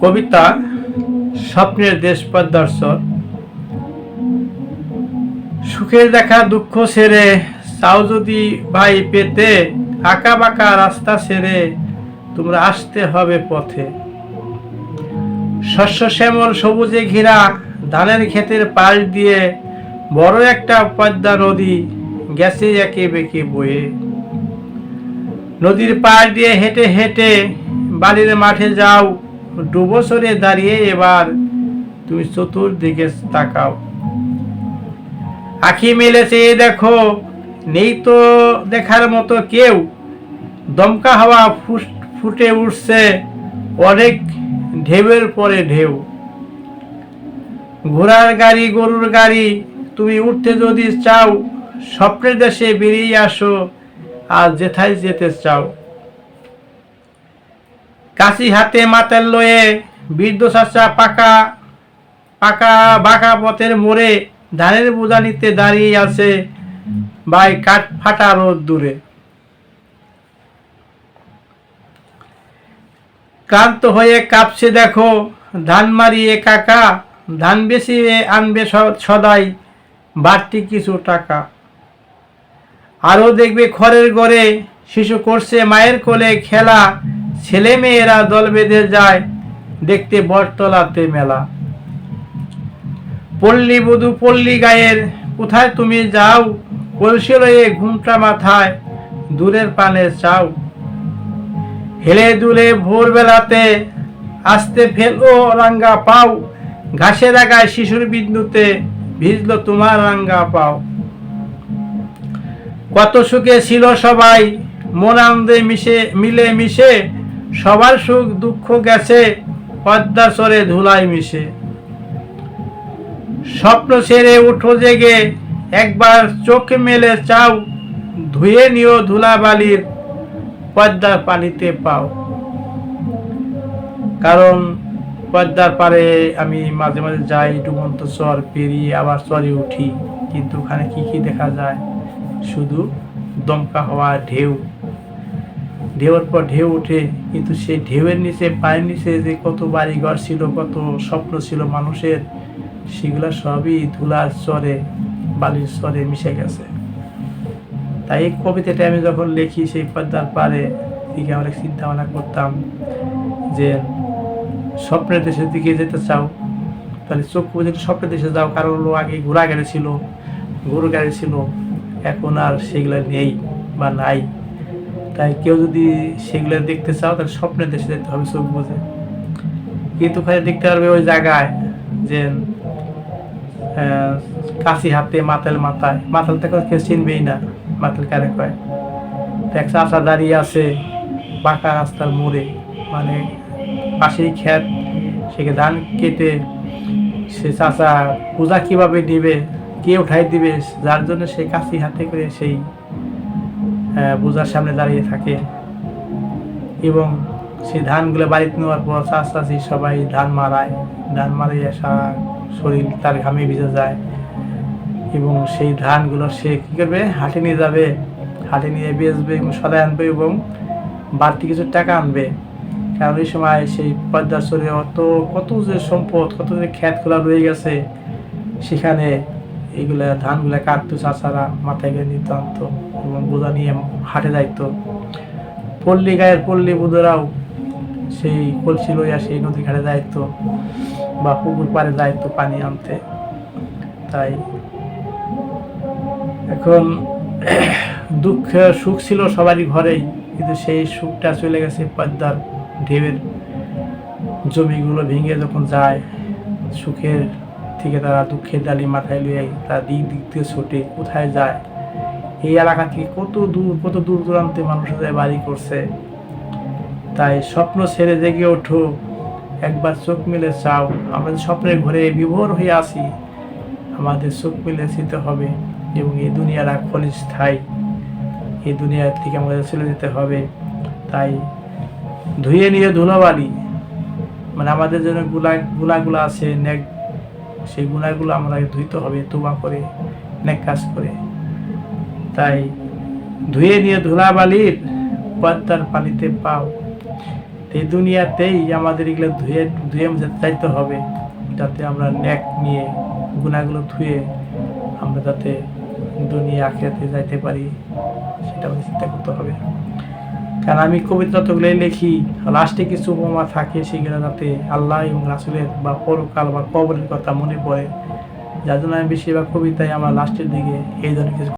কবিতা স্বপ্নের দেশ পদ্মার চর। সুখের দেখা দুঃখ ছেড়ে চাও যদি ভাই পেতে, আঁকা বাঁকা রাস্তা ছেড়ে তোমরা আসতে হবে পথে। শস্য শ্যামল সবুজে ঘেরা ধানের ক্ষেতের পাশ দিয়ে বড় একটা পদ্মা নদী গেছে একে বেঁকে বয়ে। নদীর পাশ দিয়ে হেঁটে হেঁটে বাড়ির মাঠে যাও, ডুবোচরে দাঁড়িয়ে এবার তুমি চতুর্দিকে তাকাও। আঁখি মেলে চেয়ে দেখো, নেই তো দেখার মতো কেউ। দমকা হাওয়া ফুটে উঠছে অনেক ঢেউয়ের পরে ঢেউ। ঘোড়ার গাড়ি গরুর গাড়ি তুমি উঠতে যদি চাও, স্বপ্নের দেশে বেরিয়ে আসো আর যেথায় যেতে চাও। কাশি হাতে মাতাল লয়ে বৃদ্ধ চাচা পাকা পাকা বাঁকা পথের মোড়ে ধানের বোঝা নিতে দাঁড়িয়ে আছে ভাই কাঠ ফাটা রোদ দূরে। ক্লান্ত হয়ে কাঁপছে দেখো ধান মারিয়ে কাকা, ধান বেচিয়ে আনবে সদাই বাড়তি কিছু টাকা। আরো দেখবে খড়ের ঘরে শিশু করছে মায়ের কোলে খেলা, ছেলে মেয়েরা দল বেঁধে যায় দেখতে বটতলাতে মেলা। পল্লী বধূ পল্লী গায়ের কোথায় তুমি যাও, কলসি লয়ে ঘুমটা মাথায় দূরের পানে চাও। হেলে দুলে ভোরবেলাতে আসতে ফেলো রাঙ্গা পাও, ঘাসের আগায় শিশুর বিন্দুতে ভিজলো তোমার রাঙ্গা পাও। কত সুখে ছিল সবাই মন আনন্দে মিলে মিশে, সবার সুখ দুঃখ গেছে পদ্মা চরে ধুলায় মিশে। স্বপ্ন ছেড়ে উঠো জেগে একবার চোখ মেলে চাও, ধুয়ে নিও ধুলাবালির পদ্মার পানিতে পাও। কারণ পদ্মার পারে আমি মাঝে মাঝে যাই, ডুবন্ত চর পেরিয়ে আবার চরে উঠি, কিন্তু ওখানে কি কি দেখা যায়? শুধু দমকা হওয়া ঢেউ, ঢেউর পর ঢেউ উঠে, কিন্তু সেই ঢেউয়ের নিচে পায়ের নিচে যে কত বাড়িঘর ছিল, কত স্বপ্ন ছিল মানুষের, সেগুলো সবই ধুলার চরে বালির চরে মিশে গেছে। তাই এই কবিতাটা আমি যখন লিখি সেই পদ্মার পারে দিকে অনেক চিন্তা ভাবনা করতাম যে স্বপ্নের দেশের দিকে যেতে চাও তাহলে চোখ বুঝে স্বপ্নের দেশে যাও। কারণ হলো আগে ঘোড়া গাড়ি ছিল, গরু গাড়ি ছিল, এখন আর সেগুলো নেই বা নাই। তাই কেউ যদি সেগুলো দেখতে চাও তাহলে স্বপ্নের দেশে যেতে হবে চোখ বুঝে। কিন্তু ওখানে দেখতে পারবে ওই জায়গায় যে কাশি হাতে মাতাল মাথায়, মাতাল থেকে কেউ চিনবেই না মাতাল কারে কয়। এক চাচা দাঁড়িয়ে আছে পাকা রাস্তার মোড়ে, মানে পাশেই ক্ষেত, সেকে ধান কেটে সে চাচা পূজা কিভাবে দিবে, কে উঠাই দিবে, যার জন্য সে কাশি হাতে করে সেই পূজার সামনে দাঁড়িয়ে থাকে। এবং সেই ধানগুলো বাড়িতে নেওয়ার পর চাচি সবাই ধান মারায়, ধান মারিয়ে সারা শরীর তার ঘামে ভিজে যায়। এবং সেই ধানগুলো সে কী করবে, হাটে নিয়ে যাবে, হাটে নিয়ে বেচবে এবং সদাই আনবে এবং বাড়তি কিছু টাকা আনবে। কারণ এই সময় সেই পদ্মার চরে কত যে সম্পদ, কত যে ক্ষেতগুলা রয়ে গেছে, সেখানে এইগুলা ধানগুলা কাটতো চাচারা, মাথায় করে নিতে আনতো এবং বোঝা নিয়ে হাটে যাইতো। পল্লী গায়ের পল্লী বুধরাও সেই কলসি লইয়া সেই নদী ঘাটে যাইতো বা পুকুর পাড়ে যাইতো পানি আনতে। তাই এখন দুঃখ সুখ ছিল সবারই ঘরেই, কিন্তু সেই সুখটা চলে গেছে পদ্মার ঢেউয়ের জমিগুলো ভেঙে যখন যায়, সুখের থেকে তারা দুঃখের ডালি মাথায় লইয়ে তারা দিক দিক দিয়ে ছোটে কোথায় যায়। এই এলাকা থেকে কত দূর দূরান্তে মানুষের বাড়ি করছে। তাই স্বপ্ন ছেড়ে জেগে ওঠো, একবার চোখ মেলে চাও। আমরা স্বপ্নের ঘরে বিভোর হয়ে আসি, আমাদের চোখ মেলে যেতে হবে এবং এই দুনিয়ার ক্ষণস্থায়ী, এই দুনিয়ার থেকে আমাদের চলে যেতে হবে। তাই ধুয়ে নিয়ে ধুলাবালি, মানে আমাদের জন্য গুণাগুলো আছে নেক, সেই গুণাগুলো আমাদের ধুইতে হবে তোবা করে, নেক কাজ করে। তাই ধুয়ে নিয়ে ধুলাবালির পদ্মার পানিতে পাও, তো এই দুনিয়াতেই আমাদের এগুলো ধুয়ে ধুয়ে মুছে যাইতে হবে, যাতে আমরা নেক নিয়ে গুণাগুলো ধুয়ে আমরা যাতে দুনিয়া আখিরাতে যাইতে পারি, সেটা আমাদের চিন্তা করতে হবে। কারণ আমি কবিতা যতগুলোই লিখি, লাস্টে কিছু উপমা থাকে, সেগুলো যাতে আল্লাহ এবং রাসূলের বা পরকাল বা কবরের কথা মনে পড়ে, যার জন্য আমি বেশিরভাগ কবিতায় আমার লাস্টের দিকে এই ধরনের কিছু